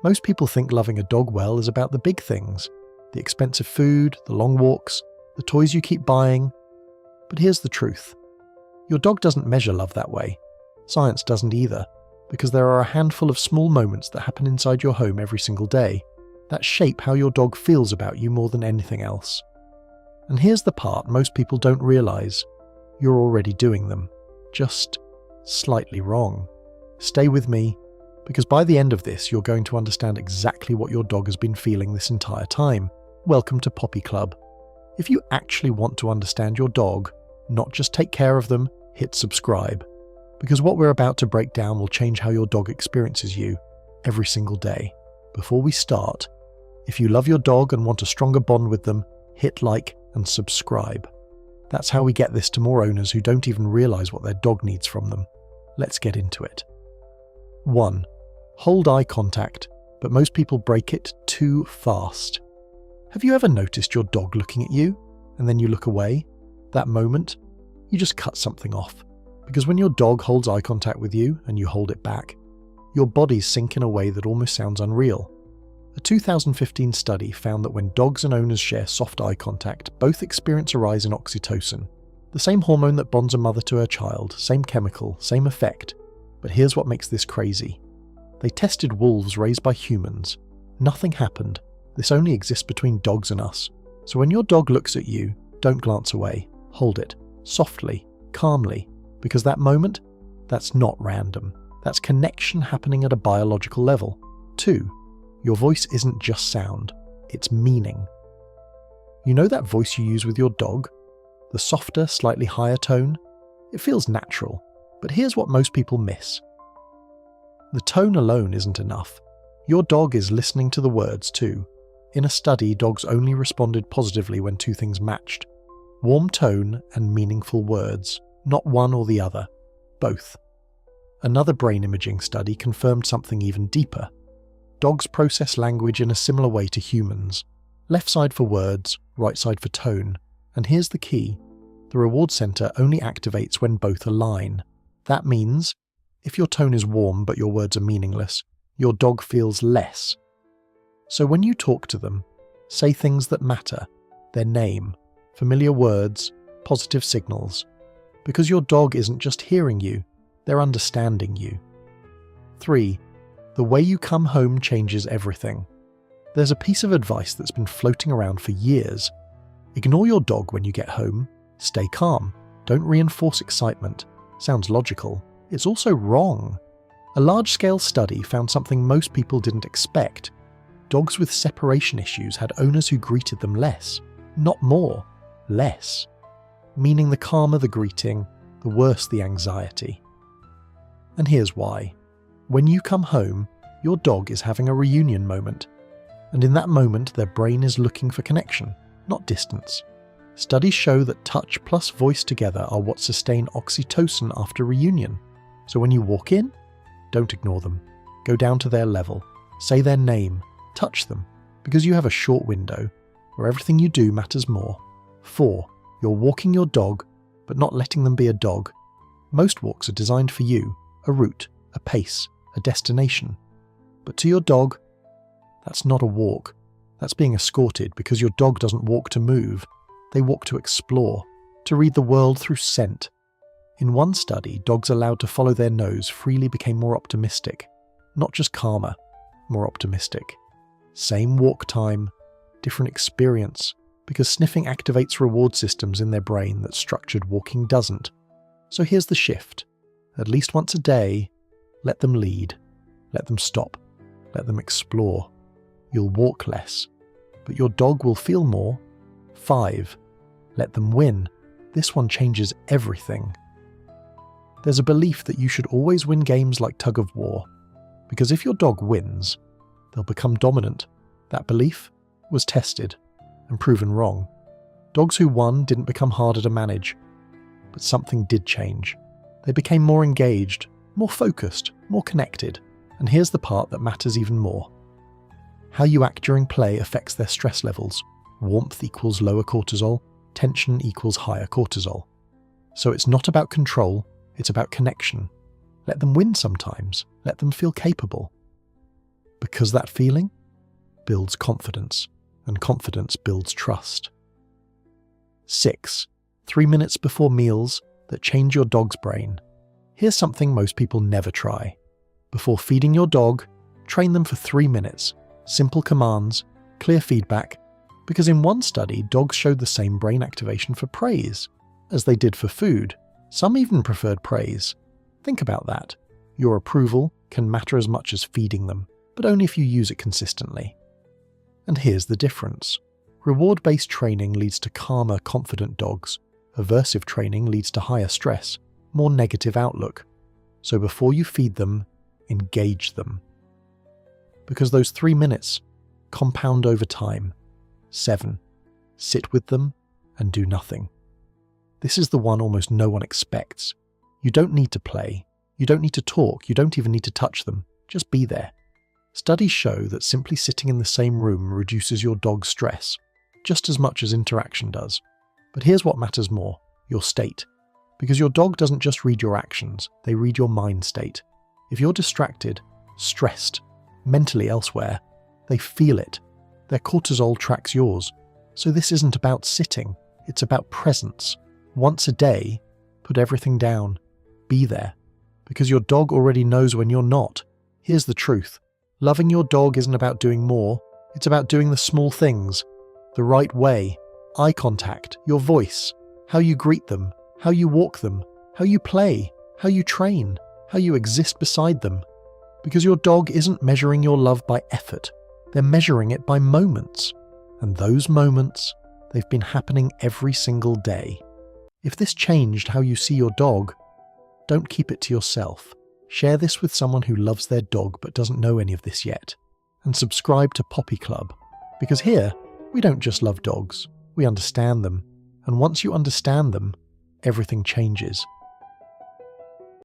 Most people think loving a dog well is about the big things, the expensive food, the long walks, the toys you keep buying. But here's the truth. Your dog doesn't measure love that way. Science doesn't either, because there are a handful of small moments that happen inside your home every single day that shape how your dog feels about you more than anything else. And here's the part most people don't realize. You're already doing them, just slightly wrong. Stay with me, because by the end of this, you're going to understand exactly what your dog has been feeling this entire time. Welcome to Poppy Club. If you actually want to understand your dog, not just take care of them, hit subscribe. Because what we're about to break down will change how your dog experiences you every single day. Before we start, if you love your dog and want a stronger bond with them, hit like and subscribe. That's how we get this to more owners who don't even realize what their dog needs from them. Let's get into it. 1. Hold eye contact, but most people break it too fast. Have you ever noticed your dog looking at you, and then you look away? That moment, you just cut something off. Because when your dog holds eye contact with you and you hold it back, your bodies sync in a way that almost sounds unreal. A 2015 study found that when dogs and owners share soft eye contact, both experience a rise in oxytocin, the same hormone that bonds a mother to her child, same chemical, same effect. But here's what makes this crazy. They tested wolves raised by humans. Nothing happened. This only exists between dogs and us. So when your dog looks at you, don't glance away. Hold it, softly, calmly, because that moment, that's not random. That's connection happening at a biological level. 2. Your voice isn't just sound, it's meaning. You know that voice you use with your dog? The softer, slightly higher tone? It feels natural, but here's what most people miss. The tone alone isn't enough. Your dog is listening to the words too. In a study, dogs only responded positively when two things matched. Warm tone and meaningful words, not one or the other, both. Another brain imaging study confirmed something even deeper. Dogs process language in a similar way to humans. Left side for words, right side for tone. And here's the key. The reward center only activates when both align. That means, if your tone is warm but your words are meaningless, your dog feels less. So when you talk to them, say things that matter, their name, familiar words, positive signals. Because your dog isn't just hearing you, they're understanding you. 3. The way you come home changes everything. There's a piece of advice that's been floating around for years. Ignore your dog when you get home. Stay calm. Don't reinforce excitement. Sounds logical. It's also wrong. A large-scale study found something most people didn't expect. Dogs with separation issues had owners who greeted them less. Not more. Less. Meaning the calmer the greeting, the worse the anxiety. And here's why. When you come home, your dog is having a reunion moment. And in that moment, their brain is looking for connection, not distance. Studies show that touch plus voice together are what sustain oxytocin after reunion. So when you walk in, don't ignore them. Go down to their level. Say their name. Touch them. Because you have a short window where everything you do matters more. 4. You're walking your dog, but not letting them be a dog. Most walks are designed for you. A route, a pace, a destination. But to your dog, that's not a walk. That's being escorted because your dog doesn't walk to move. They walk to explore, to read the world through scent. In one study, dogs allowed to follow their nose freely became more optimistic. Not just calmer, more optimistic. Same walk time, different experience, because sniffing activates reward systems in their brain that structured walking doesn't. So here's the shift. At least once a day, let them lead. Let them stop. Let them explore. You'll walk less, but your dog will feel more. 5. Let them win. This one changes everything. There's a belief that you should always win games like tug of war, because if your dog wins, they'll become dominant. That belief was tested and proven wrong. Dogs who won didn't become harder to manage, but something did change. They became more engaged, more focused, more connected. And here's the part that matters even more. How you act during play affects their stress levels. Warmth equals lower cortisol, tension equals higher cortisol. So it's not about control, it's about connection. Let them win sometimes, let them feel capable. Because that feeling builds confidence, and confidence builds trust. 6. 3 minutes before meals that change your dog's brain. Here's something most people never try. Before feeding your dog, train them for 3 minutes. Simple commands, clear feedback, because in one study, dogs showed the same brain activation for praise as they did for food. Some even preferred praise. Think about that. Your approval can matter as much as feeding them, but only if you use it consistently. And here's the difference. Reward-based training leads to calmer, confident dogs. Aversive training leads to higher stress, more negative outlook. So before you feed them, engage them. Because those 3 minutes compound over time. 7. Sit with them and do nothing. This is the one almost no one expects. You don't need to play. You don't need to talk. You don't even need to touch them. Just be there. Studies show that simply sitting in the same room reduces your dog's stress, just as much as interaction does. But here's what matters more, your state. Because your dog doesn't just read your actions, they read your mind state. If you're distracted, stressed, mentally elsewhere, they feel it. Their cortisol tracks yours. So this isn't about sitting, it's about presence. Once a day, put everything down. Be there. Because your dog already knows when you're not. Here's the truth. Loving your dog isn't about doing more, it's about doing the small things, the right way, eye contact, your voice, how you greet them, how you walk them, how you play, how you train, how you exist beside them. Because your dog isn't measuring your love by effort, they're measuring it by moments. And those moments, they've been happening every single day. If this changed how you see your dog, don't keep it to yourself. Share this with someone who loves their dog but doesn't know any of this yet. And subscribe to Poppy Club, because here, we don't just love dogs, we understand them. And once you understand them, everything changes.